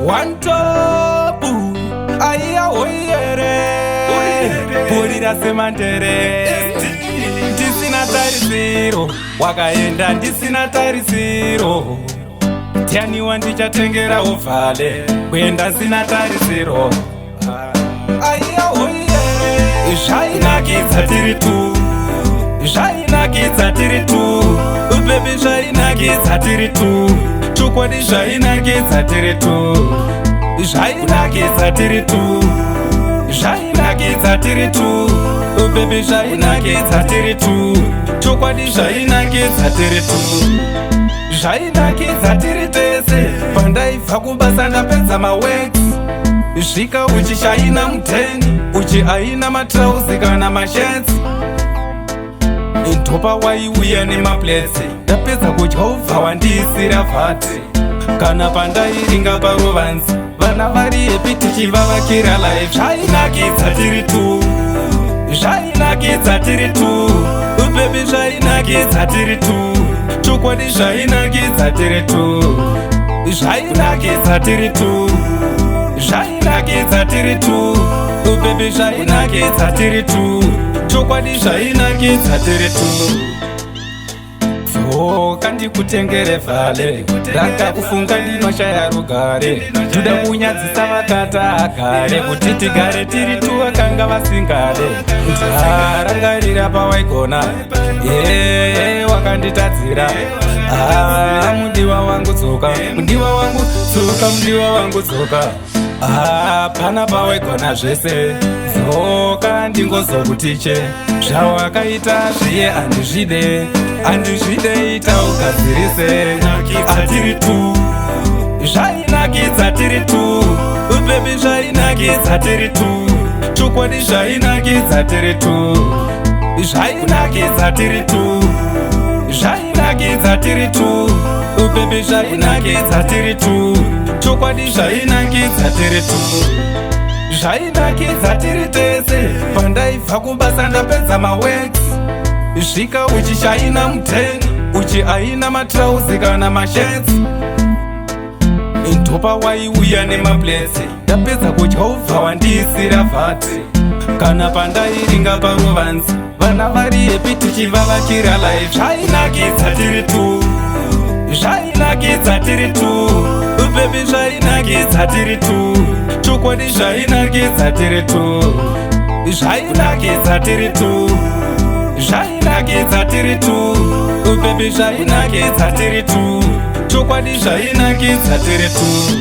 One top, aiya hoyere, purira semantere. Ndisina tarisiro, wakaenda ndisina tarisiro. Tianiwa ndichatengera ovale, kuenda sina tarisiro. Aiya hoyere, zvainakidza tiri tu, zvainakidza tiri tu, baby zvainakidza tiri tu. Chokwadi zvainakidza tiri tu, zvainakidza tiri tu, zvainakidza tiri tu, baby zvainakidza tiri tu. Chokwadi zvainakidza tiri tu, zvainakidza tiri tese. Pandaibva kubasa ndapedza maworks, svika uchishaina muteni, uchi aina matrauzi kana mashets. Ntopa waiuya nemapletse, ndapedza kudya ubva wandiisira vhati. Kana pandairinga parovanzi, vana vari hepi tichivavakira life. Zvainakidza tiri tu, zvainakidza tiri tu, baby zvainakidza tiri tu. Chokwadi zvainakidza tiri tu, zvainakidza tiri tu, zvainakidza tiri tu, baby zvainakidza tiri tu. Chokwadi zvainakidza tiri tu. Dzoka ndikutengere vhale, ndakakufunga ndinoshaya rugare. Ndoda kunyadzisa vatata agare, kuti tigare tiri tu vakanga vasingade. Ndarangarira pawaigona, wakanditadzira. Mudiwa wangu dzoka, mudiwa wangu dzoka, mudiwa wangu dzoka. Pana pawaigona zvese, dzoka ndingozokutiche. Zvawakaita zviye handizvide, handizvide ita ugadzirise. Atiri tu, zvainakidza tiri tu, baby zvainakidza tiri tu. Chokwadi zvainakidza tiri tu, zvainakidza tiri tu, zvainakidza tiri tu, baby zvainakidza tiri tu. Chokwadi zvainakidza tiri tu, zvainakidza tiri tese. Pandaibva kubasa ndapedza maworks, svika uchishaina muteni, uchi aina matrauzi kana mashets. Ntopa waiuya nemapletse, ndapedza kudya ubva wandiisira vhati. Kana pandairinga parovanzi, vana vari hepi tichivavakira life. Zvainakidza tiri tu, zvainakidza tiri tu, baby zvainakidza tiri tu. Chokwadi zvainakidza tiri tu, zvainakidza tiri tu, zvainakidza tiri tu, baby zvainakidza tiri tu. Chokwadi zvainakidza tiri tu.